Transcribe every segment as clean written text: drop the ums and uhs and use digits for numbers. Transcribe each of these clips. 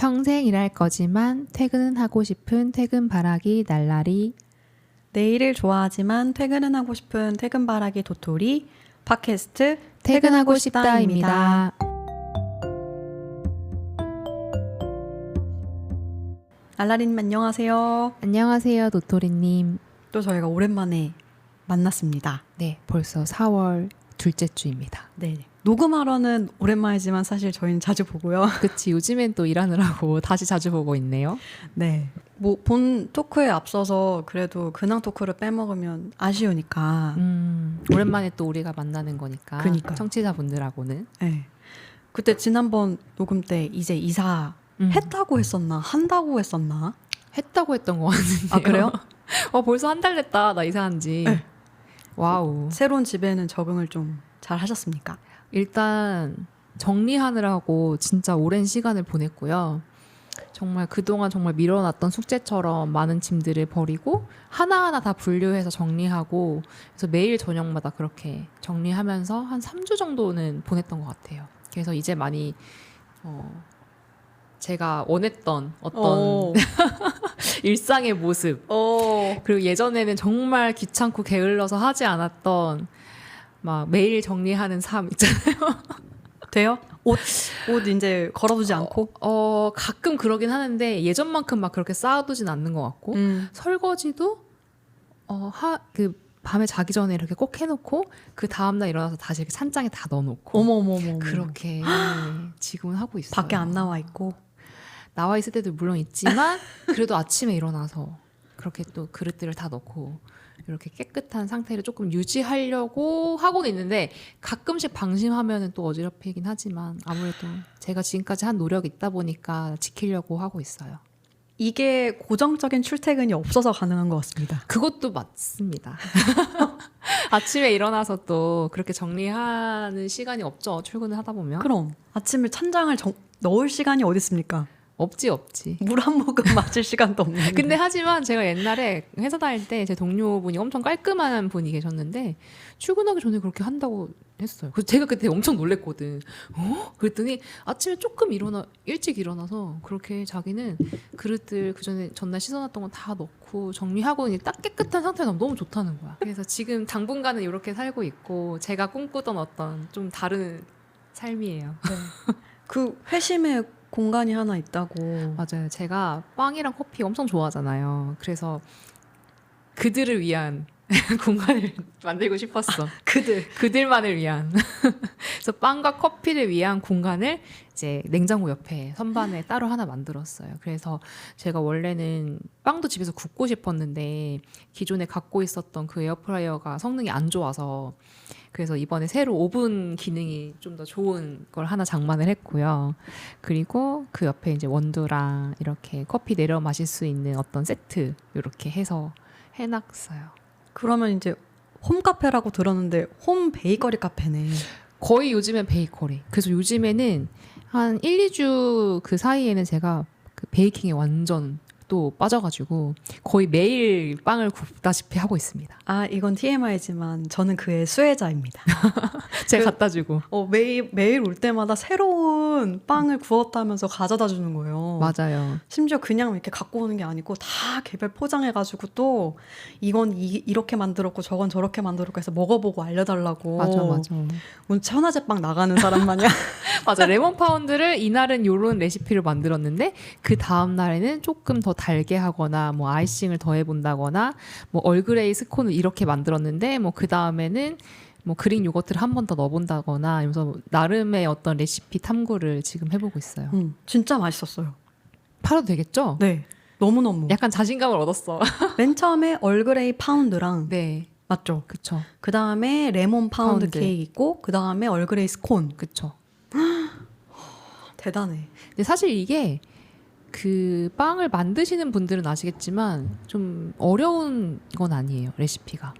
평생 일할 거지만 퇴근은 하고 싶은 퇴근바라기 날라리. 내일을 좋아하지만 퇴근은 하고 싶은 퇴근바라기 도토리. 팟캐스트 퇴근하고 싶다입니다. 알라리님 안녕하세요. 안녕하세요, 도토리님. 또 저희가 오랜만에 만났습니다. 네, 벌써 4월 둘째 주입니다. 네. 녹음하러는 오랜만이지만 사실 저희는 자주 보고요. 그치, 요즘엔 또 일하느라고 다시 자주 보고 있네요. 네. 뭐 본 토크에 앞서서 그래도 근황 토크를 빼먹으면 아쉬우니까. 오랜만에 또 우리가 만나는 거니까. 그니까요. 청취자분들하고는. 네. 그때 지난번 녹음 때 이제 이사 했다고 했었나? 한다고 했었나? 했다고 했던 거 같은데요. 아, 그래요? 벌써 한 달 됐다, 나 이사한 지. 네. 와우. 새로운 집에는 적응을 좀 잘 하셨습니까? 일단 정리하느라고 진짜 오랜 시간을 보냈고요. 정말 그동안 정말 미뤄놨던 숙제처럼 많은 짐들을 버리고 하나하나 다 분류해서 정리하고, 그래서 매일 저녁마다 그렇게 정리하면서 한 3주 정도는 보냈던 것 같아요. 그래서 이제 많이 제가 원했던 어떤 일상의 모습, 그리고 예전에는 정말 귀찮고 게을러서 하지 않았던 막 매일 정리하는 삶 있잖아요. 돼요? 옷 이제 걸어두지 않고? 가끔 그러긴 하는데 예전만큼 막 그렇게 쌓아두진 않는 것 같고, 설거지도 그 밤에 자기 전에 이렇게 꼭 해놓고 그 다음날 일어나서 다시 이렇게 찬장에 다 넣어놓고 어머머머. 그렇게 지금은 하고 있어요. 밖에 안 나와 있고. 나와 있을 때도 물론 있지만 그래도 아침에 일어나서 그렇게 또 그릇들을 다 넣고 이렇게 깨끗한 상태를 조금 유지하려고 하고는 있는데, 가끔씩 방심하면 또 어지럽히긴 하지만 아무래도 제가 지금까지 한 노력이 있다 보니까 지키려고 하고 있어요. 이게 고정적인 출퇴근이 없어서 가능한 것 같습니다. 그것도 맞습니다. 아침에 일어나서 또 그렇게 정리하는 시간이 없죠, 출근을 하다 보면. 그럼 아침에 찬장을 넣을 시간이 어디 있습니까? 없지. 물 한 모금 마실 시간도 없는데. 근데 하지만 제가 옛날에 회사 다닐 때 제 동료분이 엄청 깔끔한 분이 계셨는데 출근하기 전에 그렇게 한다고 했어요. 그래서 제가 그때 엄청 놀랬거든. 그랬더니 아침에 조금 일찍 일어나서 그렇게 자기는 그릇들 그전에 전날 씻어놨던 거 다 넣고 정리하고 딱 깨끗한 상태가 너무 좋다는 거야. 그래서 지금 당분간은 이렇게 살고 있고, 제가 꿈꾸던 어떤 좀 다른 삶이에요. 네. 그 회심의 공간이 하나 있다고. 맞아요. 제가 빵이랑 커피 엄청 좋아하잖아요. 그래서 그들을 위한 공간을 만들고 싶었어. 그들만을 위한. 그래서 빵과 커피를 위한 공간을 이제 냉장고 옆에 선반에 따로 하나 만들었어요. 그래서 제가 원래는 빵도 집에서 굽고 싶었는데 기존에 갖고 있었던 그 에어프라이어가 성능이 안 좋아서, 그래서 이번에 새로 오븐 기능이 좀 더 좋은 걸 하나 장만을 했고요. 그리고 그 옆에 이제 원두랑 이렇게 커피 내려 마실 수 있는 어떤 세트 이렇게 해서 해놨어요. 그러면 이제 홈카페라고 들었는데 홈 베이커리 카페네. 거의 요즘엔 베이커리. 그래서 요즘에는 한 1, 2주 그 사이에는 제가 그 베이킹에 완전 또 빠져가지고 거의 매일 빵을 굽다시피 하고 있습니다. 아, 이건 TMI지만 저는 그의 수혜자입니다. 제가 갖다 주고. 매일 올 때마다 새로운 빵을 구웠다면서 가져다 주는 거예요. 맞아요. 심지어 그냥 이렇게 갖고 오는 게 아니고 다 개별 포장해가지고 또 이건 이렇게 만들었고 저건 저렇게 만들었고 해서 먹어보고 알려달라고. 맞아. 뭐 천하제 빵 나가는 사람 마냥. 맞아. 레몬 파운드를 이날은 요런 레시피로 만들었는데 그 다음 날에는 조금 더 달게 하거나 뭐 아이싱을 더해 본다거나 뭐 얼그레이 스콘을 이렇게 만들었는데 뭐 그 다음에는 뭐 그릭 요거트를 한 번 더 넣어본다거나 하면서 나름의 어떤 레시피 탐구를 지금 해보고 있어요. 진짜 맛있었어요. 팔아도 되겠죠? 네. 너무너무. 약간 자신감을 얻었어. 맨 처음에 얼그레이 파운드랑 네. 맞죠? 그쵸. 그 다음에 레몬 파운드 케이크 있고 그 다음에 얼그레이 스콘. 그쵸. 대단해. 근데 사실 이게 그 빵을 만드시는 분들은 아시겠지만 좀 어려운 건 아니에요, 레시피가.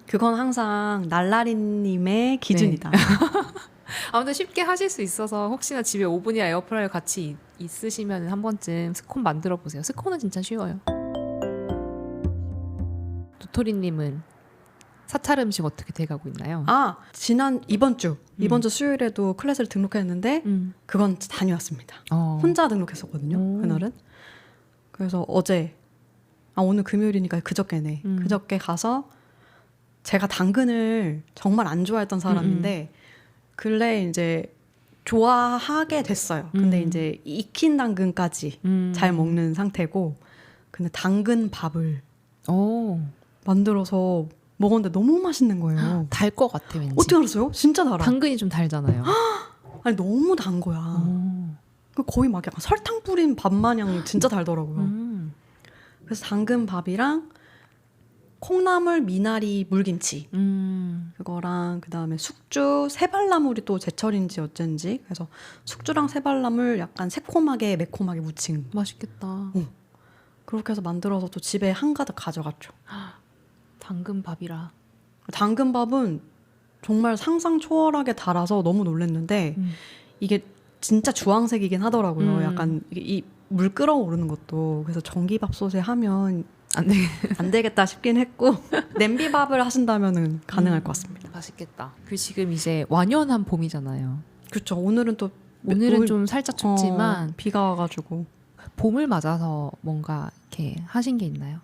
그건 항상 날라리님의 기준이다. 네. 아무튼 쉽게 하실 수 있어서 혹시나 집에 오븐이나 에어프라이어 같이 있으시면 한 번쯤 스콘 만들어 보세요. 스콘은 진짜 쉬워요. 도토리님은 사찰 음식 어떻게 돼가고 있나요? 이번 주 수요일에도 클래스를 등록했는데 그건 다녀왔습니다. 혼자 등록했었거든요. 그날은. 그래서 오늘 금요일이니까 그저께네. 그저께 가서 제가 당근을 정말 안 좋아했던 사람인데 근래 이제 좋아하게 됐어요. 근데 이제 익힌 당근까지 잘 먹는 상태고 근데 당근 밥을 만들어서 먹었는데 너무 맛있는 거예요. 달 것 같아 왠지. 어떻게 알았어요? 진짜 달아. 당근이 좀 달잖아요. 아니 너무 단 거야. 거의 막 약간 설탕 뿌린 밥 마냥 진짜 달더라고요. 그래서 당근 밥이랑 콩나물 미나리 물김치 그거랑 그다음에 숙주 새발나물이 또 제철인지 어쩐지 그래서 숙주랑 새발나물 약간 새콤하게 매콤하게 무친 맛있겠다. 그렇게 해서 만들어서 또 집에 한가득 가져갔죠. 당근밥이라. 당근밥은 정말 상상 초월하게 달아서 너무 놀랐는데 이게 진짜 주황색이긴 하더라고요. 약간 이 물 끓어오르는 것도 그래서 전기밥솥에 하면 안 되겠다 싶긴 했고 냄비밥을 하신다면은 가능할 것 같습니다. 맛있겠다. 그 지금 이제 완연한 봄이잖아요. 그렇죠. 오늘은 좀 살짝 춥지만 비가 와가지고 봄을 맞아서 뭔가 이렇게 하신 게 있나요?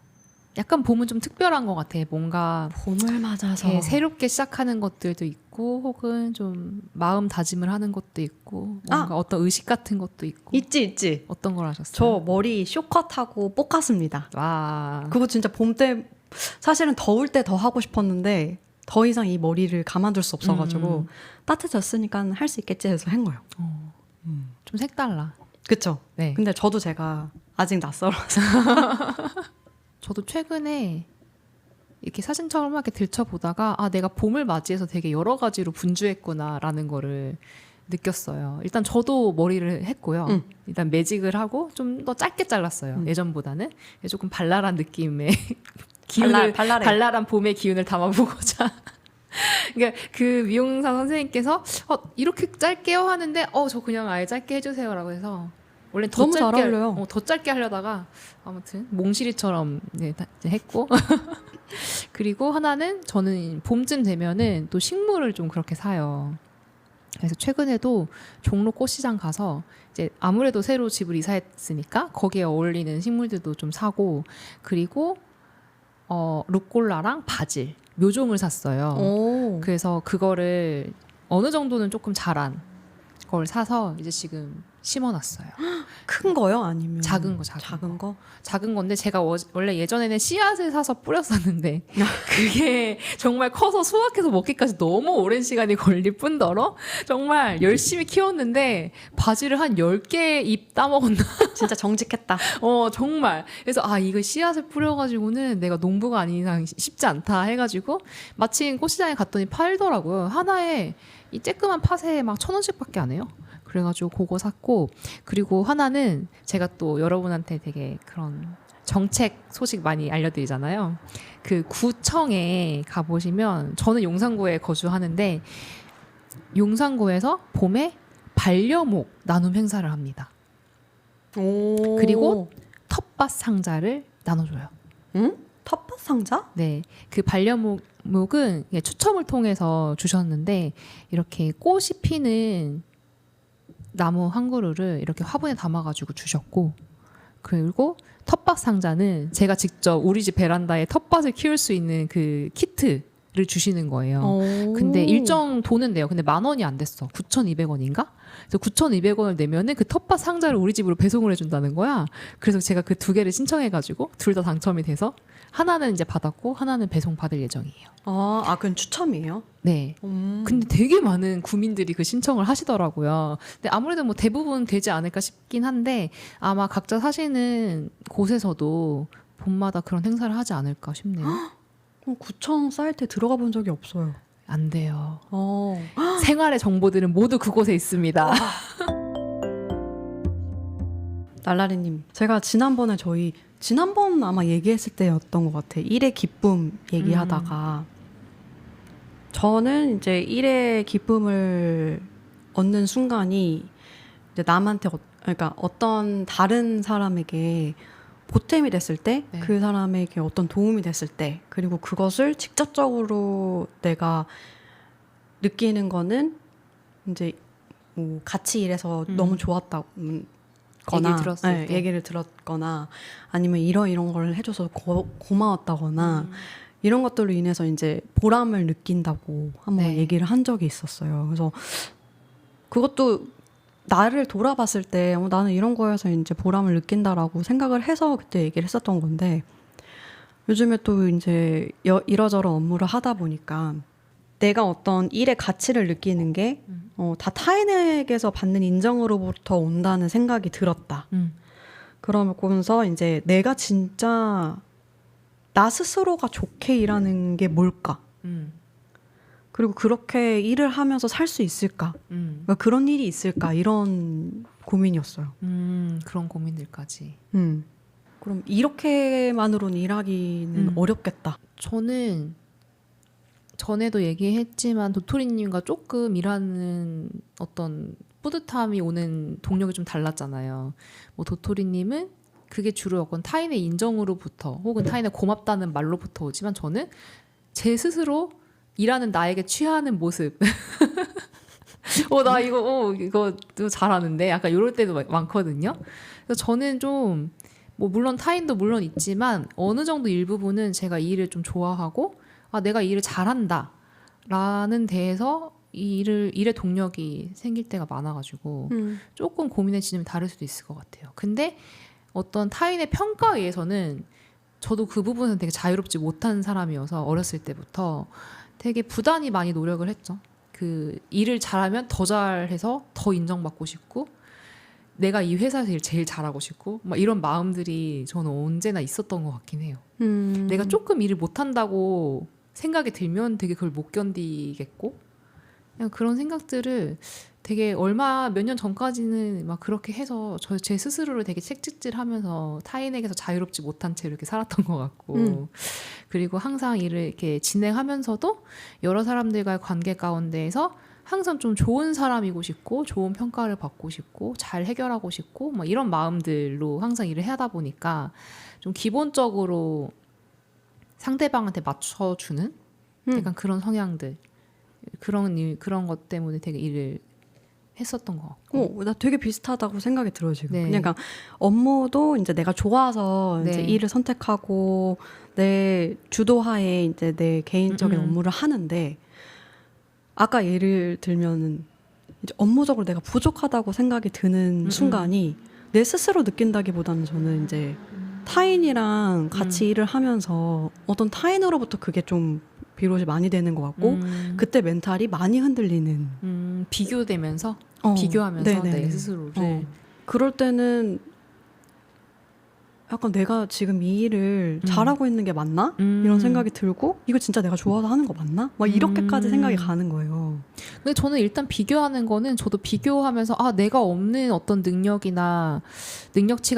약간 봄은 좀 특별한 것 같아. 뭔가 봄을 맞아서 이렇게 새롭게 시작하는 것들도 있고 혹은 좀 마음 다짐을 하는 것도 있고 뭔가 어떤 의식 같은 것도 있고 있지 어떤 걸 하셨어요? 저 머리 쇼컷하고 볶았습니다. 와 그거 진짜 봄 때 사실은 더울 때 더 하고 싶었는데 더 이상 이 머리를 가만둘 수 없어가지고 따뜻해졌으니까 할 수 있겠지 해서 한 거예요. 좀 색달라. 그쵸? 네. 근데 저도 제가 아직 낯설어서 저도 최근에 이렇게 사진처럼 이렇게 들춰보다가 내가 봄을 맞이해서 되게 여러 가지로 분주했구나라는 거를 느꼈어요. 일단 저도 머리를 했고요. 일단 매직을 하고 좀 더 짧게 잘랐어요. 예전보다는 조금 발랄한 느낌의 기운을 발랄한 봄의 기운을 담아보고자. 그러니까 그 미용사 선생님께서 이렇게 짧게요 하는데 저 그냥 아예 짧게 해주세요라고 해서 원래 더 너무 잘 짧게 어울려요. 더 짧게 하려다가 아무튼 몽실이처럼 이제 했고 그리고 하나는 저는 봄쯤 되면은 또 식물을 좀 그렇게 사요. 그래서 최근에도 종로 꽃시장 가서 이제 아무래도 새로 집을 이사했으니까 거기에 어울리는 식물들도 좀 사고 그리고 루꼴라랑 바질 묘종을 샀어요. 그래서 그거를 어느 정도는 조금 자란 걸 사서 이제 지금 심어놨어요. 큰 거요? 아니면 작은 거. 작은 건데 제가 원래 예전에는 씨앗을 사서 뿌렸었는데 그게 정말 커서 수확해서 먹기까지 너무 오랜 시간이 걸릴 뿐더러 정말 열심히 키웠는데 바지를 한 10개 잎 따먹었나? 진짜 정직했다. 정말. 그래서 이거 씨앗을 뿌려가지고는 내가 농부가 아닌 이상 쉽지 않다 해가지고 마침 꽃시장에 갔더니 팔더라고요. 하나에 이 쬐끄만 팥에 막 1,000원씩밖에 안 해요. 그래가지고 그거 샀고 그리고 하나는 제가 또 여러분한테 되게 그런 정책 소식 많이 알려드리잖아요. 그 구청에 가보시면 저는 용산구에 거주하는데 용산구에서 봄에 반려목 나눔 행사를 합니다. 그리고 텃밭 상자를 나눠줘요. 응? 텃밭 상자? 네, 그 반려목은 추첨을 통해서 주셨는데 이렇게 꽃이 피는 나무 한 그루를 이렇게 화분에 담아가지고 주셨고 그리고 텃밭 상자는 제가 직접 우리 집 베란다에 텃밭을 키울 수 있는 그 키트를 주시는 거예요. 근데 일정 돈은 돼요. 근데 10,000원이 안 됐어. 9,200원인가? 그래서 9,200원을 내면은 그 텃밭 상자를 우리 집으로 배송을 해준다는 거야. 그래서 제가 그 2개를 신청해가지고 둘 다 당첨이 돼서 하나는 이제 받았고 하나는 배송 받을 예정이에요. 그건 추첨이에요? 네. 근데 되게 많은 구민들이 그 신청을 하시더라고요. 근데 아무래도 뭐 대부분 되지 않을까 싶긴 한데 아마 각자 사시는 곳에서도 봄마다 그런 행사를 하지 않을까 싶네요. 구청 사이트에 들어가 본 적이 없어요. 안 돼요. 생활의 정보들은 모두 그곳에 있습니다. 날라리님, 제가 지난번 아마 얘기했을 때였던 것 같아요. 일의 기쁨 얘기하다가 저는 이제 일의 기쁨을 얻는 순간이 이제 남한테 그러니까 어떤 다른 사람에게 보탬이 됐을 때, 네. 그 사람에게 어떤 도움이 됐을 때, 그리고 그것을 직접적으로 내가 느끼는 거는 이제 뭐 같이 일해서 너무 좋았다고 거나 얘기를 들었을 네, 때. 얘기를 들었거나 아니면 이런 걸 해줘서 고마웠다거나 이런 것들로 인해서 이제 보람을 느낀다고 한번 네. 얘기를 한 적이 있었어요. 그래서 그것도 나를 돌아봤을 때 나는 이런 거에서 이제 보람을 느낀다라고 생각을 해서 그때 얘기를 했었던 건데, 요즘에 또 이제 이러저러 업무를 하다 보니까 내가 어떤 일의 가치를 느끼는 게 다 타인에게서 받는 인정으로부터 온다는 생각이 들었다. 그러면서 이제 내가 진짜 나 스스로가 좋게 일하는 게 뭘까? 그리고 그렇게 일을 하면서 살 수 있을까? 그러니까 그런 일이 있을까? 이런 고민이었어요. 그런 고민들까지. 그럼 이렇게만으로는 일하기는 어렵겠다. 저는 전에도 얘기했지만 도토리님과 조금 일하는 어떤 뿌듯함이 오는 동력이 좀 달랐잖아요. 뭐 도토리님은 그게 주로 어떤 타인의 인정으로부터 혹은 타인의 고맙다는 말로부터 오지만 저는 제 스스로 일하는 나에게 취하는 모습. 나 이거 잘하는데 약간 이럴 때도 많거든요. 그래서 저는 좀 뭐 물론 타인도 물론 있지만 어느 정도 일부분은 제가 이 일을 좀 좋아하고 내가 이 일을 잘한다 라는 데에서 이 일의 동력이 생길 때가 많아가지고 조금 고민의 지점이 다를 수도 있을 것 같아요. 근데 어떤 타인의 평가에 의해서는 저도 그 부분은 되게 자유롭지 못한 사람이어서 어렸을 때부터 되게 부단히 많이 노력을 했죠. 그 일을 잘하면 더 잘해서 더 인정받고 싶고 내가 이 회사에서 일 제일 잘하고 싶고 막 이런 마음들이 저는 언제나 있었던 것 같긴 해요. 내가 조금 일을 못한다고 생각이 들면 되게 그걸 못 견디겠고 그냥 그런 생각들을 되게 몇 년 전까지는 막 그렇게 해서 제 스스로를 되게 책찍질하면서 타인에게서 자유롭지 못한 채로 이렇게 살았던 것 같고 그리고 항상 일을 이렇게 진행하면서도 여러 사람들과의 관계 가운데에서 항상 좀 좋은 사람이고 싶고 좋은 평가를 받고 싶고 잘 해결하고 싶고 막 이런 마음들로 항상 일을 하다 보니까 좀 기본적으로 상대방한테 맞춰주는 약간 그런 성향들 그런 것 때문에 되게 일을 했었던 것 같고. 나 되게 비슷하다고 생각이 들어요, 지금. 네. 그러니까 업무도 이제 내가 좋아서 네. 이제 일을 선택하고 내 주도하에 이제 내 개인적인 업무를 하는데, 아까 예를 들면은 이제 업무적으로 내가 부족하다고 생각이 드는 순간이 내 스스로 느낀다기보다는 저는 이제 타인이랑 같이 일을 하면서 어떤 타인으로부터 그게 좀 비롯이 많이 되는 것 같고 그때 멘탈이 많이 흔들리는 비교되면서 비교하면서 네네네. 내 스스로를 그럴 때는 약간 내가 지금 이 일을 잘하고 있는 게 맞나? 이런 생각이 들고 이거 진짜 내가 좋아서 하는 거 맞나? 막 이렇게까지 생각이 가는 거예요. 근데 저는 일단 비교하는 거는 저도 비교하면서 내가 없는 어떤 능력치가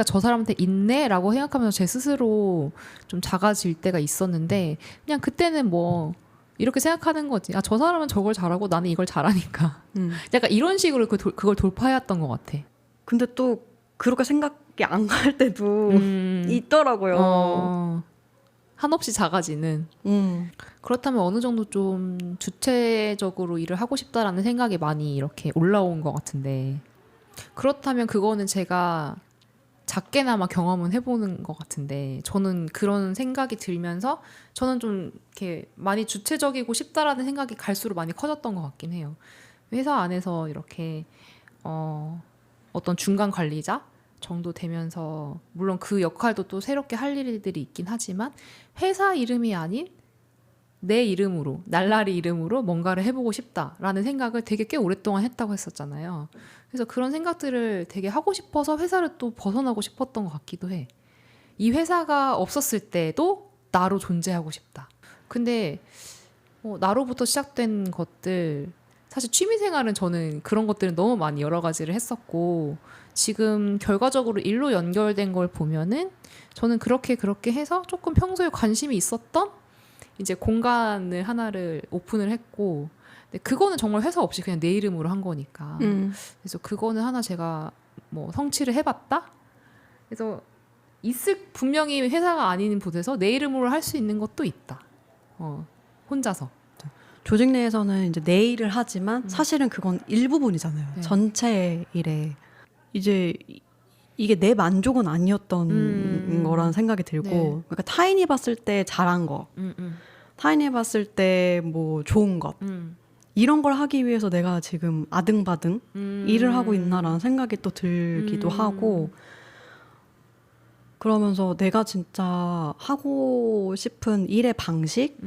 저 사람한테 있네라고 생각하면서 제 스스로 좀 작아질 때가 있었는데 그냥 그때는 뭐 이렇게 생각하는 거지. 저 사람은 저걸 잘하고 나는 이걸 잘하니까. 약간 이런 식으로 그걸 돌파해왔던 것 같아. 근데 또 그렇게 생각이 안 갈 때도 있더라고요. 한없이 작아지는. 그렇다면 어느 정도 좀 주체적으로 일을 하고 싶다라는 생각이 많이 이렇게 올라온 것 같은데 그렇다면 그거는 제가 작게나마 경험은 해보는 것 같은데 저는 그런 생각이 들면서 저는 좀 이렇게 많이 주체적이고 싶다라는 생각이 갈수록 많이 커졌던 것 같긴 해요. 회사 안에서 이렇게 어떤 중간 관리자 정도 되면서 물론 그 역할도 또 새롭게 할 일들이 있긴 하지만 회사 이름이 아닌 내 이름으로 날라리 이름으로 뭔가를 해보고 싶다라는 생각을 되게 꽤 오랫동안 했다고 했었잖아요. 그래서 그런 생각들을 되게 하고 싶어서 회사를 또 벗어나고 싶었던 것 같기도 해. 이 회사가 없었을 때도 나로 존재하고 싶다. 근데 나로부터 시작된 것들 사실 취미생활은 저는 그런 것들은 너무 많이 여러 가지를 했었고 지금 결과적으로 일로 연결된 걸 보면은 저는 그렇게 해서 조금 평소에 관심이 있었던 이제 공간을 하나를 오픈을 했고 근데 그거는 정말 회사 없이 그냥 내 이름으로 한 거니까 그래서 그거는 하나 제가 뭐 성취를 해봤다. 그래서 분명히 회사가 아닌 곳에서 내 이름으로 할 수 있는 것도 있다. 혼자서. 조직 내에서는 이제 내 일을 하지만 사실은 그건 일부분이잖아요. 네. 전체 일에 이제 이게 내 만족은 아니었던 거라는 생각이 들고 네. 그러니까 타인이 봤을 때 잘한 거, 타인이 봤을 때 뭐 좋은 것 이런 걸 하기 위해서 내가 지금 아등바등 일을 하고 있나라는 생각이 또 들기도 하고 그러면서 내가 진짜 하고 싶은 일의 방식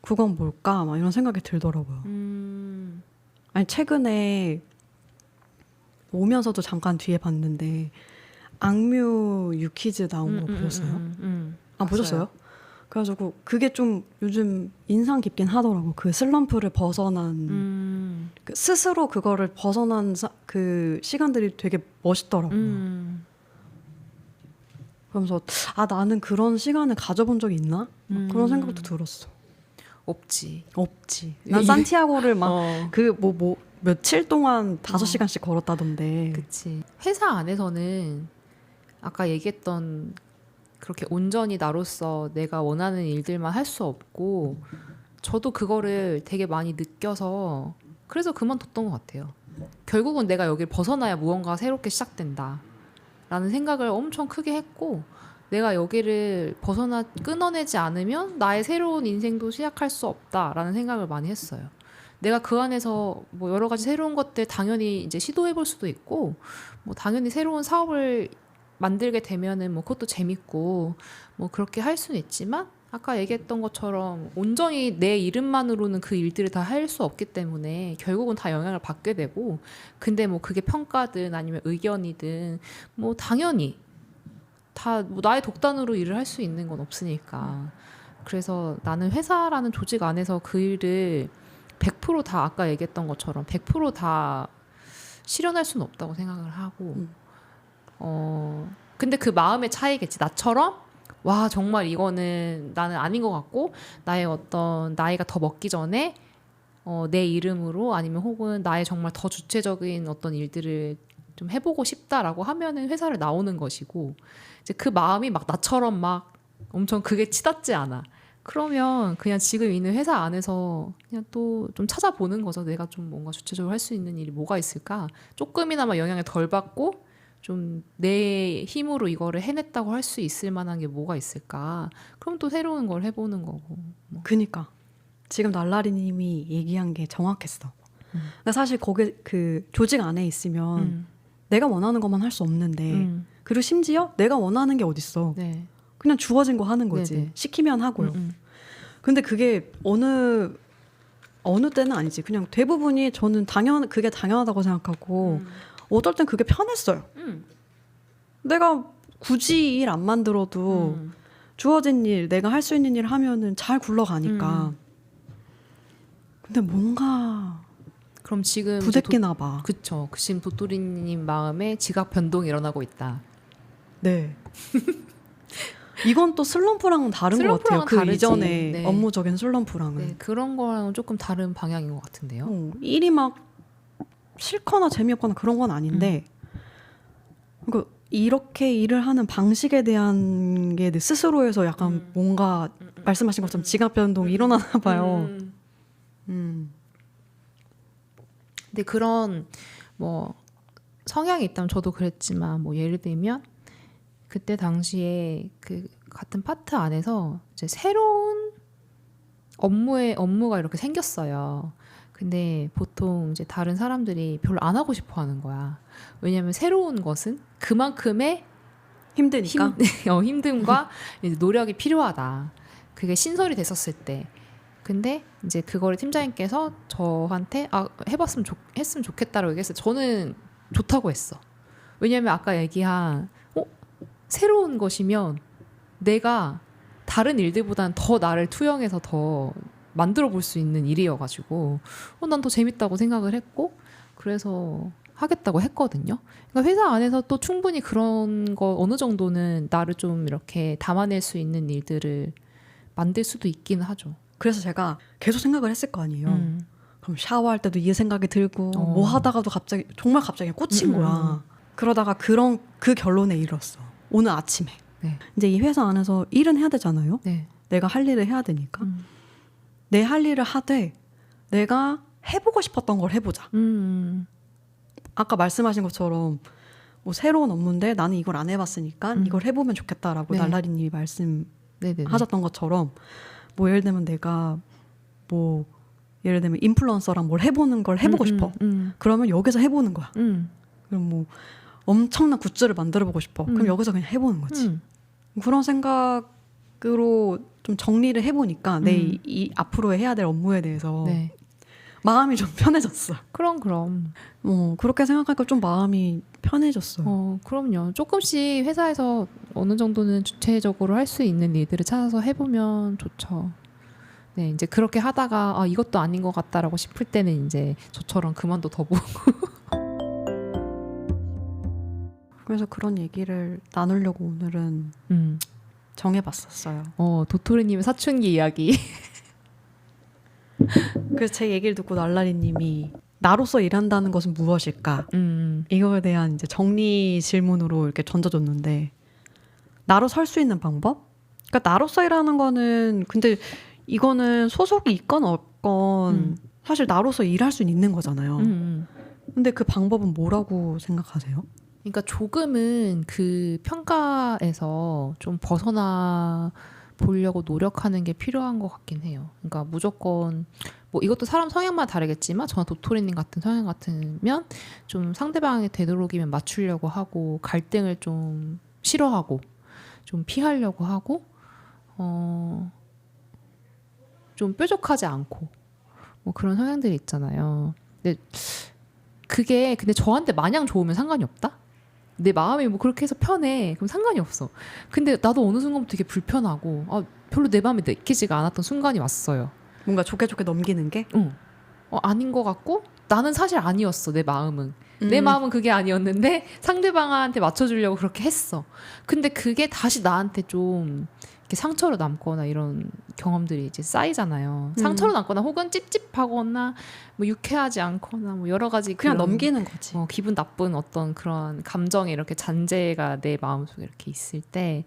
그건 뭘까 막 이런 생각이 들더라고요. 아니 최근에 오면서도 잠깐 뒤에 봤는데 악뮤 유키즈 나온 거 보셨어요? 아 보셨어요? 그래가지고 그게 좀 요즘 인상 깊긴 하더라고. 그 슬럼프를 벗어난 그 스스로 그거를 벗어난 그 시간들이 되게 멋있더라고요. 그러면서 아 나는 그런 시간을 가져본 적이 있나? 막 그런 생각도 들었어. 없지. 난 산티아고를 막 어. 그 뭐 며칠 동안 5시간씩 걸었다던데. 그치. 회사 안에서는 아까 얘기했던 그렇게 온전히 나로서 내가 원하는 일들만 할 수 없고 저도 그거를 되게 많이 느껴서 그래서 그만뒀던 것 같아요. 결국은 내가 여기를 벗어나야 무언가가 새롭게 시작된다 라는 생각을 엄청 크게 했고 내가 여기를 끊어내지 않으면 나의 새로운 인생도 시작할 수 없다라는 생각을 많이 했어요. 내가 그 안에서 뭐 여러 가지 새로운 것들 당연히 이제 시도해 볼 수도 있고 뭐 당연히 새로운 사업을 만들게 되면은 뭐 그것도 재밌고 뭐 그렇게 할 수는 있지만 아까 얘기했던 것처럼 온전히 내 이름만으로는 그 일들을 다 할 수 없기 때문에 결국은 다 영향을 받게 되고 근데 뭐 그게 평가든 아니면 의견이든 뭐 당연히 다 뭐 나의 독단으로 일을 할 수 있는 건 없으니까 그래서 나는 회사라는 조직 안에서 그 일을 100%다 아까 얘기했던 것처럼 100%다 실현할 수는 없다고 생각을 하고 근데 그 마음의 차이겠지. 나처럼 와 정말 이거는 나는 아닌 것 같고 나의 어떤 나이가 더 먹기 전에 내 이름으로 아니면 혹은 나의 정말 더 주체적인 어떤 일들을 좀 해보고 싶다라고 하면은 회사를 나오는 것이고 이제 그 마음이 막 나처럼 막 엄청 그게 치닫지 않아. 그러면 그냥 지금 있는 회사 안에서 그냥 또 좀 찾아보는 거죠. 내가 좀 뭔가 주체적으로 할 수 있는 일이 뭐가 있을까? 조금이나마 영향을 덜 받고 좀 내 힘으로 이거를 해냈다고 할 수 있을 만한 게 뭐가 있을까? 그럼 또 새로운 걸 해보는 거고. 뭐. 그니까 지금 날라리님이 얘기한 게 정확했어. 근데 사실 거기 그 조직 안에 있으면 내가 원하는 것만 할 수 없는데 그리고 심지어 내가 원하는 게 어딨어. 네. 그냥 주어진 거 하는 거지. 네네. 시키면 하고요. 근데 그게 어느 때는 아니지. 그냥 대부분이 저는 그게 당연하다고 생각하고 어떨 땐 그게 편했어요. 내가 굳이 일 안 만들어도 주어진 일, 내가 할 수 있는 일 하면은 잘 굴러가니까. 근데 뭔가 그럼 지금 부대끼나 봐. 그쵸. 지금 도토리님 마음에 지각 변동이 일어나고 있다. 네. 이건 또 슬럼프랑은 다른 것 같아요. 그 다르지. 이전에 네. 업무적인 슬럼프랑은. 네, 그런 거랑은 조금 다른 방향인 것 같은데요. 일이 막 싫거나 재미없거나 그런 건 아닌데 그러니까 이렇게 일을 하는 방식에 대한 게 내 스스로에서 약간 뭔가 말씀하신 것처럼 지각 변동이 일어나나 봐요. 근데 그런 뭐 성향이 있다면 저도 그랬지만 뭐 예를 들면 그때 당시에 그 같은 파트 안에서 이제 새로운 업무가 이렇게 생겼어요. 근데 보통 이제 다른 사람들이 별로 안 하고 싶어 하는 거야. 왜냐하면 새로운 것은 그만큼의 힘드니까. 힘듦과 이제 노력이 필요하다. 그게 신설이 됐었을 때. 근데 이제 그거를 팀장님께서 저한테 했으면 좋겠다라고 얘기했어요. 저는 좋다고 했어. 왜냐하면 아까 얘기한 새로운 것이면 내가 다른 일들보다는 더 나를 투영해서 더 만들어 볼 수 있는 일이어가지고 난 더 재밌다고 생각을 했고 그래서 하겠다고 했거든요. 그러니까 회사 안에서 또 충분히 그런 거 어느 정도는 나를 좀 이렇게 담아낼 수 있는 일들을 만들 수도 있긴 하죠. 그래서 제가 계속 생각을 했을 거 아니에요. 그럼 샤워할 때도 이 생각이 들고 뭐 하다가도 정말 갑자기 꽂힌 거야. 그러다가 그 결론에 이르렀어. 오늘 아침에. 네. 이제 이 회사 안에서 일은 해야 되잖아요. 네. 내가 할 일을 해야 되니까. 내 할 일을 하되 내가 해보고 싶었던 걸 해보자. 아까 말씀하신 것처럼 뭐 새로운 업무인데 나는 이걸 안 해봤으니까 이걸 해보면 좋겠다라고 네. 날라리님이 말씀하셨던 것처럼 뭐 예를 들면 내가 뭐 예를 들면 인플루언서랑 뭘 해보는 걸 해보고 싶어. 그러면 여기서 해보는 거야. 그럼 뭐 엄청난 굿즈를 만들어보고 싶어. 그럼 여기서 그냥 해보는 거지. 그런 생각으로 좀 정리를 해보니까 내 이 앞으로 해야 될 업무에 대해서 네. 마음이 좀 편해졌어. 그럼. 그렇게 생각하니까 좀 마음이 편해졌어요. 그럼요. 조금씩 회사에서 어느 정도는 주체적으로 할 수 있는 일들을 찾아서 해보면 좋죠. 네, 이제 그렇게 하다가 이것도 아닌 것 같다라고 싶을 때는 이제 저처럼 그만둬 더 보고. 그래서 그런 얘기를 나누려고 오늘은 정해봤었어요. 도토리님의 사춘기 이야기. 그래서 제 얘기를 듣고 날라리님이 나로서 일한다는 것은 무엇일까? 이거에 대한 이제 정리 질문으로 이렇게 던져줬는데 나로 설 수 있는 방법? 그러니까 나로서 일하는 거는 근데 이거는 소속이 있건 없건 사실 나로서 일할 수는 있는 거잖아요. 근데 그 방법은 뭐라고 생각하세요? 그러니까 조금은 그 평가에서 좀 벗어나 보려고 노력하는 게 필요한 것 같긴 해요. 그러니까 무조건 뭐 이것도 사람 성향마다 다르겠지만 저는 도토리님 같은 성향 같으면 좀 상대방의 되도록이면 맞추려고 하고 갈등을 좀 싫어하고 좀 피하려고 하고 좀 뾰족하지 않고 뭐 그런 성향들이 있잖아요. 근데 저한테 마냥 좋으면 상관이 없다? 내 마음이 뭐 그렇게 해서 편해. 그럼 상관이 없어. 근데 나도 어느 순간부터 되게 불편하고 별로 내 마음에 내키지가 않았던 순간이 왔어요. 뭔가 좋게 넘기는 게? 아닌 것 같고 나는 사실 아니었어. 내 마음은. 내 마음은 그게 아니었는데 상대방한테 맞춰주려고 그렇게 했어. 근데 그게 다시 나한테 좀 이렇게 상처로 남거나 이런 경험들이 이제 쌓이잖아요. 상처로 남거나 혹은 찝찝하거나 뭐 유쾌하지 않거나 뭐 여러 가지 그냥 넘기는 거지. 기분 나쁜 어떤 그런 감정이 이렇게 잔재가 내 마음속에 이렇게 있을 때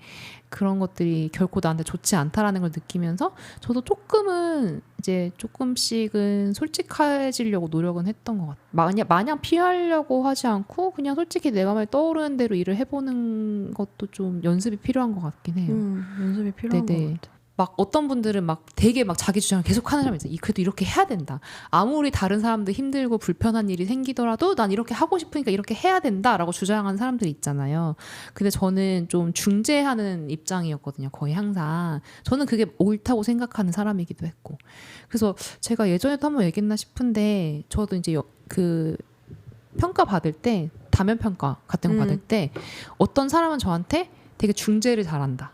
그런 것들이 결코 나한테 좋지 않다라는 걸 느끼면서 저도 조금은 이제 조금씩은 솔직해지려고 노력은 했던 것 같아요. 마냥 피하려고 하지 않고 그냥 솔직히 내가 말 떠오르는 대로 일을 해보는 것도 좀 연습이 필요한 것 같긴 해요. 연습이 필요한 것 같아. 막 어떤 분들은 막 되게 막 자기 주장을 계속 하는 사람이 있어요. 그래도 이렇게 해야 된다. 아무리 다른 사람들 힘들고 불편한 일이 생기더라도 난 이렇게 하고 싶으니까 이렇게 해야 된다라고 주장하는 사람들이 있잖아요. 근데 저는 좀 중재하는 입장이었거든요. 거의 항상. 저는 그게 옳다고 생각하는 사람이기도 했고. 그래서 제가 예전에도 한번 얘기했나 싶은데 저도 이제 그 평가 받을 때 다면 평가 같은 거 받을 때 어떤 사람은 저한테 되게 중재를 잘한다.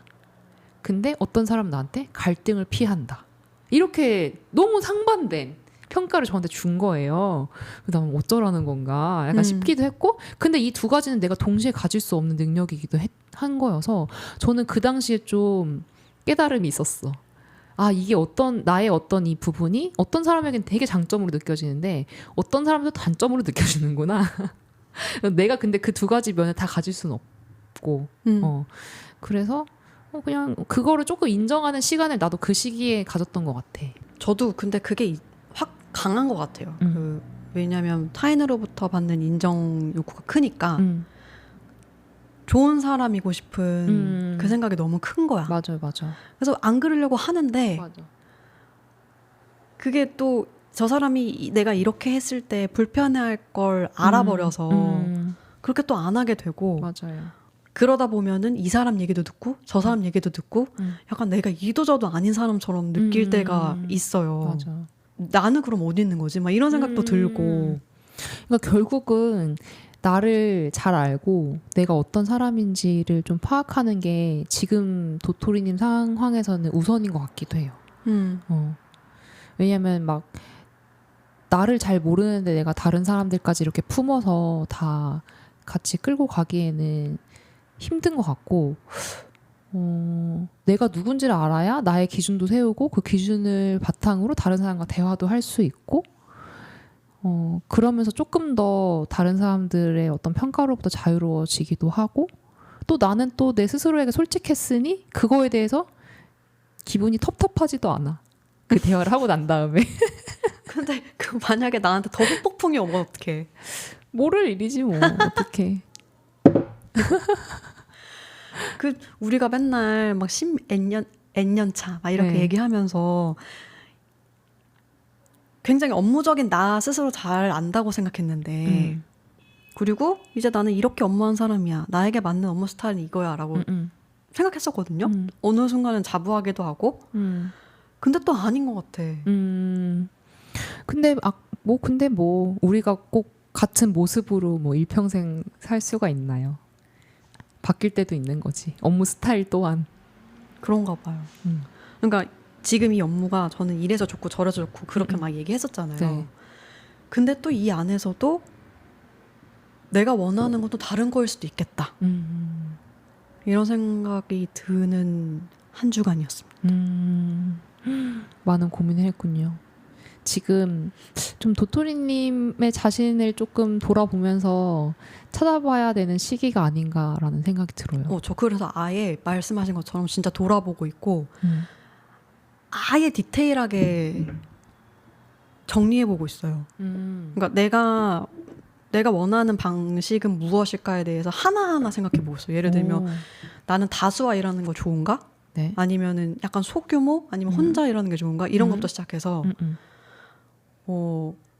근데 어떤 사람은 나한테 갈등을 피한다. 이렇게 너무 상반된 평가를 저한테 준 거예요. 난 어쩌라는 건가 약간 싶기도 했고 근데 이 두 가지는 내가 동시에 가질 수 없는 능력이기도 한 거여서 저는 그 당시에 좀 깨달음이 있었어. 이게 나의 어떤 이 부분이 어떤 사람에겐 되게 장점으로 느껴지는데 어떤 사람도 단점으로 느껴지는구나. 내가 근데 그 두 가지 면을 다 가질 수는 없고 그래서 그냥 그거를 조금 인정하는 시간을 나도 그 시기에 가졌던 것 같아. 저도 근데 그게 확 강한 것 같아요. 왜냐하면 타인으로부터 받는 인정 욕구가 크니까 좋은 사람이고 싶은 그 생각이 너무 큰 거야. 맞아. 그래서 안 그러려고 하는데 맞아. 그게 또 저 사람이 내가 이렇게 했을 때 불편해할 걸 알아버려서 그렇게 또 안 하게 되고 맞아요. 그러다 보면은 이 사람 얘기도 듣고 저 사람 얘기도 듣고 약간 내가 이도저도 아닌 사람처럼 느낄 때가 있어요. 맞아. 나는 그럼 어디 있는 거지? 막 이런 생각도 들고. 그러니까 결국은 나를 잘 알고 내가 어떤 사람인지를 좀 파악하는 게 지금 도토리님 상황에서는 우선인 것 같기도 해요. 왜냐면 막 나를 잘 모르는데 내가 다른 사람들까지 이렇게 품어서 다 같이 끌고 가기에는 힘든 것 같고 내가 누군지를 알아야 나의 기준도 세우고 그 기준을 바탕으로 다른 사람과 대화도 할 수 있고 그러면서 조금 더 다른 사람들의 어떤 평가로부터 자유로워지기도 하고 또 나는 또 내 스스로에게 솔직했으니 그거에 대해서 기분이 텁텁하지도 않아. 그 대화를 하고 난 다음에. 근데 그 만약에 나한테 더 폭풍이 오면 어떡해. 모를 일이지 뭐. 어떡해. 그 우리가 맨날 막 N년 차 막 이렇게 네. 얘기하면서 굉장히 업무적인 나 스스로 잘 안다고 생각했는데 그리고 이제 나는 이렇게 업무한 사람이야. 나에게 맞는 업무 스타일은 이거야라고 생각했었거든요. 어느 순간은 자부하기도 하고 근데 또 아닌 것 같아. 근데 뭐 우리가 꼭 같은 모습으로 뭐 일평생 살 수가 있나요? 바뀔 때도 있는 거지. 업무 스타일 또한. 그런가 봐요. 그러니까 지금 이 업무가 저는 이래서 좋고 저래서 좋고 그렇게 막 얘기했었잖아요. 네. 근데 또 이 안에서도 내가 원하는 건 또 다른 거일 수도 있겠다. 이런 생각이 드는 한 주간이었습니다. 많은 고민을 했군요. 지금 좀 도토리님의 자신을 조금 돌아보면서 찾아봐야 되는 시기가 아닌가라는 생각이 들어요. 저 그래서 아예 말씀하신 것처럼 진짜 돌아보고 있고 아예 디테일하게 정리해보고 있어요. 그러니까 내가 원하는 방식은 무엇일까에 대해서 하나하나 생각해보고 있어요. 예를 들면 나는 다수와 일하는 거 좋은가? 네. 아니면은 약간 소규모? 아니면 혼자 일하는 게 좋은가? 이런 것부터 시작해서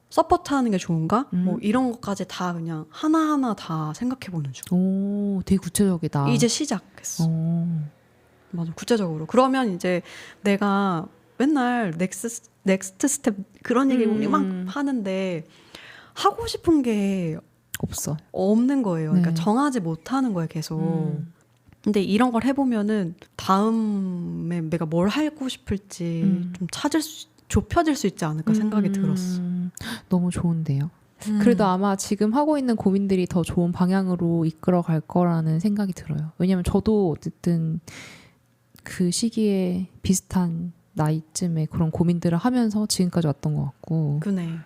서포트하는 게 좋은가? 뭐 이런 것까지 다 그냥 하나하나 다 생각해보는 중. 오, 되게 구체적이다. 이제 시작했어. 맞아, 구체적으로. 그러면 이제 내가 맨날 넥스트 스텝 그런 얘기 우리 막 하는데 하고 싶은 게 없어. 없는 거예요. 그러니까 네. 정하지 못하는 거예요, 계속. 근데 이런 걸 해보면은 다음에 내가 뭘 하고 싶을지 좀 좁혀질 수 있지 않을까 생각이 들었어. 너무 좋은데요. 그래도 아마 지금 하고 있는 고민들이 더 좋은 방향으로 이끌어 갈 거라는 생각이 들어요. 왜냐면 저도 어쨌든 그 시기에 비슷한 나이쯤에 그런 고민들을 하면서 지금까지 왔던 것 같고. 그네.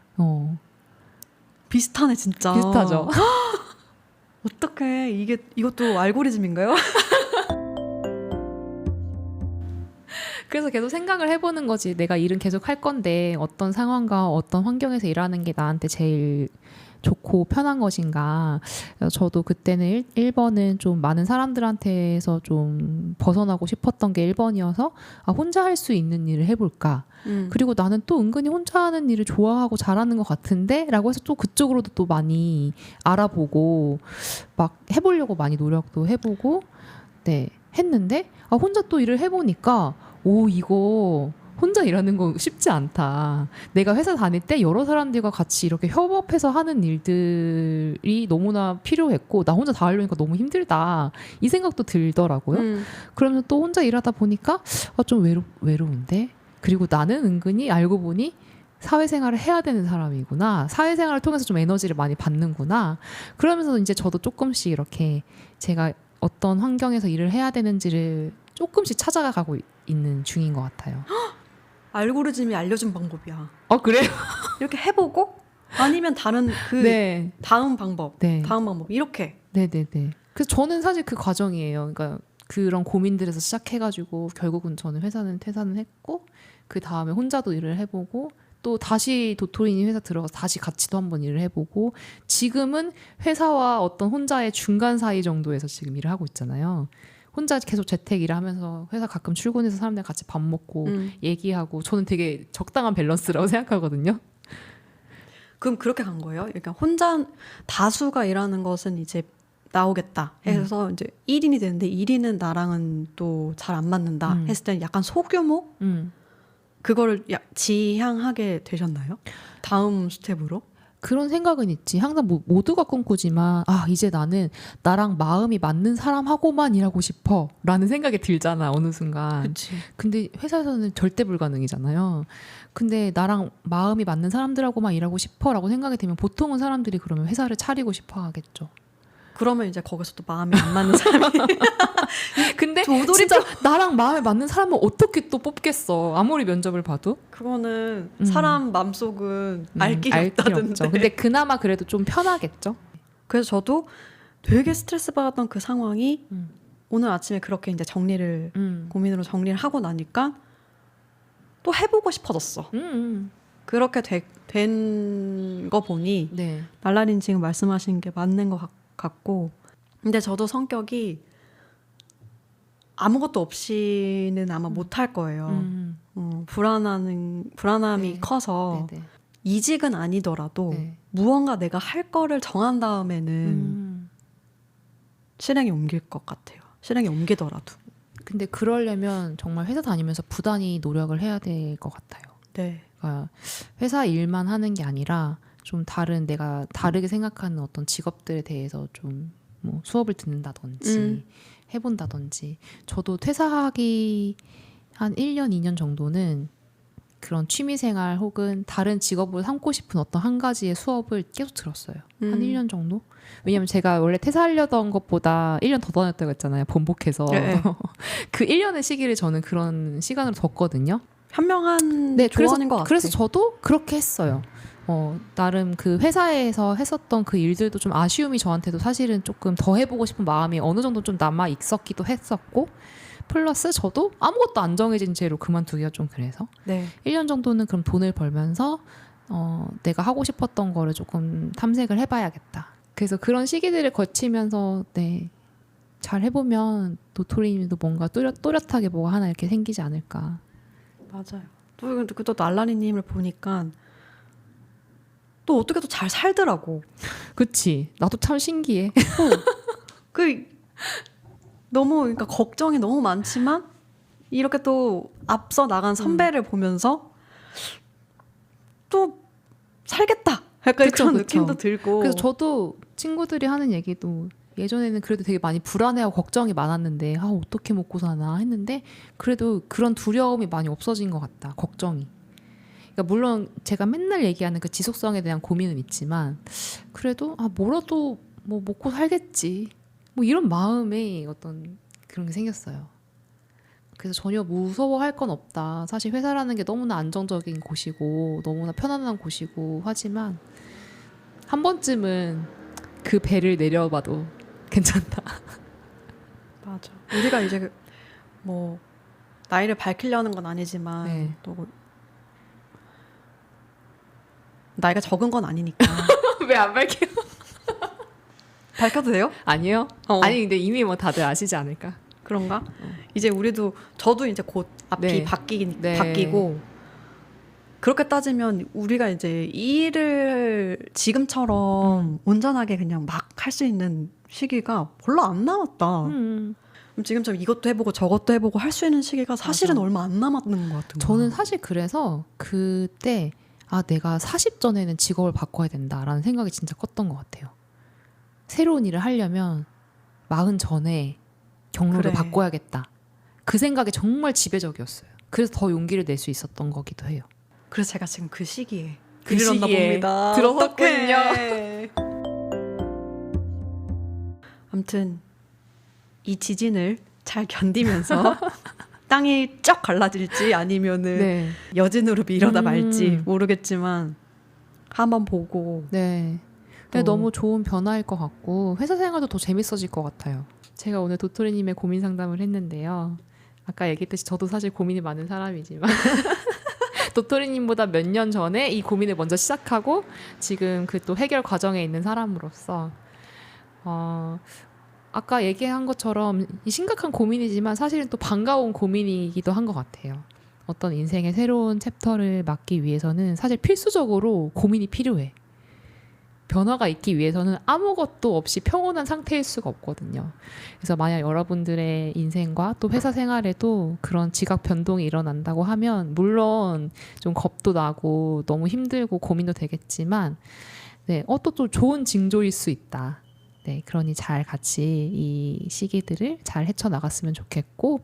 비슷하네 진짜. 비슷하죠. 어떡해. 이것도 알고리즘인가요? 그래서 계속 생각을 해보는 거지. 내가 일은 계속 할 건데 어떤 상황과 어떤 환경에서 일하는 게 나한테 제일 좋고 편한 것인가. 저도 그때는 1번은 좀 많은 사람들한테서 좀 벗어나고 싶었던 게 1번이어서 혼자 할 수 있는 일을 해볼까. 그리고 나는 또 은근히 혼자 하는 일을 좋아하고 잘하는 것 같은데? 라고 해서 또 그쪽으로도 또 많이 알아보고 막 해보려고 많이 노력도 해보고 네 했는데 혼자 또 일을 해보니까 이거 혼자 일하는 거 쉽지 않다. 내가 회사 다닐 때 여러 사람들과 같이 이렇게 협업해서 하는 일들이 너무나 필요했고 나 혼자 다 하려니까 너무 힘들다. 이 생각도 들더라고요. 그러면서 또 혼자 일하다 보니까 좀 외로운데? 그리고 나는 은근히 알고 보니 사회생활을 해야 되는 사람이구나. 사회생활을 통해서 좀 에너지를 많이 받는구나. 그러면서 이제 저도 조금씩 이렇게 제가 어떤 환경에서 일을 해야 되는지를 조금씩 찾아가고 있는 중인 것 같아요. 알고리즘이 알려준 방법이야. 그래요? 이렇게 해보고 아니면 다른 네. 다음 방법, 네. 다음 방법 이렇게. 네네네. 그래서 저는 사실 그 과정이에요. 그러니까 그런 고민들에서 시작해가지고 결국은 저는 회사는 퇴사는 했고 그 다음에 혼자도 일을 해보고 또 다시 도토리님 회사 들어가서 다시 같이 또 한번 일을 해보고 지금은 회사와 어떤 혼자의 중간 사이 정도에서 지금 일을 하고 있잖아요. 혼자 계속 재택 일을 하면서 회사 가끔 출근해서 사람들 같이 밥 먹고 얘기하고 저는 되게 적당한 밸런스라고 생각하거든요. 그럼 그렇게 간 거예요? 그러니까 혼자 다수가 일하는 것은 이제 나오겠다 해서 이제 1인이 되는데 1인은 나랑은 또 잘 안 맞는다 했을 때는 약간 소규모? 그거를 지향하게 되셨나요? 다음 스텝으로? 그런 생각은 있지. 항상 모두가 꿈꾸지만 이제 나는 나랑 마음이 맞는 사람하고만 일하고 싶어 라는 생각이 들잖아 어느 순간. 그치. 근데 회사에서는 절대 불가능이잖아요. 근데 나랑 마음이 맞는 사람들하고만 일하고 싶어 라고 생각이 되면 보통은 사람들이 그러면 회사를 차리고 싶어 하겠죠. 그러면 이제 거기서 또 마음이 안 맞는 사람이 근데 진짜 나랑 마음에 맞는 사람은 어떻게 또 뽑겠어. 아무리 면접을 봐도. 그거는 사람 마음속은 알 길이 없다던데. 근데 그나마 그래도 좀 편하겠죠. 그래서 저도 되게 스트레스 받았던 그 상황이 오늘 아침에 그렇게 이제 고민으로 정리를 하고 나니까 또 해보고 싶어졌어. 그렇게 된 거 보니 네. 날라린 지금 말씀하신 게 맞는 것 같고, 근데 저도 성격이 아무것도 없이는 아마 못할 거예요. 불안함이 네. 커서 네네. 이직은 아니더라도 네. 무언가 내가 할 거를 정한 다음에는 실행에 옮길 것 같아요. 실행에 옮기더라도. 근데 그러려면 정말 회사 다니면서 부단히 노력을 해야 될 것 같아요. 네. 그러니까 회사 일만 하는 게 아니라 좀 다른 내가 다르게 생각하는 어떤 직업들에 대해서 좀 뭐 수업을 듣는다든지 해본다든지. 저도 퇴사하기 한 1년, 2년 정도는 그런 취미생활 혹은 다른 직업을 삼고 싶은 어떤 한 가지의 수업을 계속 들었어요. 한 1년 정도? 왜냐면 제가 원래 퇴사하려던 것보다 1년 더 다녔다고 했잖아요. 번복해서. 네. 그 1년의 시기를 저는 그런 시간으로 뒀거든요. 현명한 네, 조언인 것 같아요. 그래서 저도 그렇게 했어요. 나름 그 회사에서 했었던 그 일들도 좀 아쉬움이 저한테도 사실은 조금 더 해보고 싶은 마음이 어느 정도 좀 남아 있었기도 했었고, 플러스 저도 아무것도 안 정해진 채로 그만두기가 좀 그래서 네. 1년 정도는 그럼 돈을 벌면서 내가 하고 싶었던 거를 조금 탐색을 해봐야겠다. 그래서 그런 시기들을 거치면서 네, 잘 해보면 도토리님도 뭔가 또렷하게 뭐가 하나 이렇게 생기지 않을까. 맞아요. 또 날라리님을 보니까 또 어떻게 또 잘 살더라고. 그치. 나도 참 신기해. 그 너무 그러니까 걱정이 너무 많지만 이렇게 또 앞서 나간 선배를 보면서 또 살겠다. 약간 그쵸, 그런 그쵸. 느낌도 들고. 그래서 저도 친구들이 하는 얘기도 예전에는 그래도 되게 많이 불안해하고 걱정이 많았는데 어떻게 먹고 사나 했는데 그래도 그런 두려움이 많이 없어진 것 같다. 걱정이. 그러니까 물론 제가 맨날 얘기하는 그 지속성에 대한 고민은 있지만 그래도 뭐라도 뭐 먹고 살겠지. 뭐 이런 마음에 어떤 그런 게 생겼어요. 그래서 전혀 무서워할 건 없다. 사실 회사라는 게 너무나 안정적인 곳이고 너무나 편안한 곳이고 하지만 한 번쯤은 그 배를 내려봐도 괜찮다. 맞아. 우리가 이제 뭐 나이를 밝히려는 건 아니지만 네. 또 나이가 적은 건 아니니까. 왜 안 밝혀요? 밝혀도 돼요? 아니요. 아니 근데 이미 뭐 다들 아시지 않을까? 그런가? 이제 저도 이제 곧 앞이 네. 바뀌고 그렇게 따지면 우리가 이제 이 일을 지금처럼 온전하게 그냥 막 할 수 있는 시기가 별로 안 남았다. 그럼 지금처럼 이것도 해보고 저것도 해보고 할 수 있는 시기가 사실은 맞아. 얼마 안 남았는 것 같은 거야. 저는 사실 그래서 그때 내가 40 전에는 직업을 바꿔야 된다라는 생각이 진짜 컸던 것 같아요. 새로운 일을 하려면 40 전에 경로를 그래. 바꿔야겠다. 그 생각이 정말 지배적이었어요. 그래서 더 용기를 낼 수 있었던 거기도 해요. 그래서 제가 지금 그 시기에 그 이르렀나 시기에 봅니다. 들었었군요. 어떡해. 아무튼 이 지진을 잘 견디면서 땅이 쩍 갈라질지 아니면은 네. 여진으로 밀어다 말지 모르겠지만 한번 보고. 네. 근데 너무 좋은 변화일 것 같고 회사 생활도 더 재밌어질 것 같아요. 제가 오늘 도토리님의 고민 상담을 했는데요. 아까 얘기했듯이 저도 사실 고민이 많은 사람이지만 도토리님보다 몇 년 전에 이 고민을 먼저 시작하고 지금 그 또 해결 과정에 있는 사람으로서 아까 얘기한 것처럼 이 심각한 고민이지만 사실은 또 반가운 고민이기도 한 것 같아요. 어떤 인생의 새로운 챕터를 맞기 위해서는 사실 필수적으로 고민이 필요해. 변화가 있기 위해서는 아무것도 없이 평온한 상태일 수가 없거든요. 그래서 만약 여러분들의 인생과 또 회사 생활에도 그런 지각 변동이 일어난다고 하면 물론 좀 겁도 나고 너무 힘들고 고민도 되겠지만 네, 또 좋은 징조일 수 있다. 네, 그러니 잘 같이 이 시기들을 잘 헤쳐나갔으면 좋겠고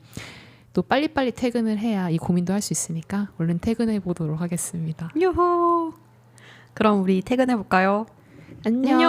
또 빨리빨리 퇴근을 해야 이 고민도 할 수 있으니까 얼른 퇴근해 보도록 하겠습니다. 유호. 그럼 우리 퇴근해 볼까요? 안녕.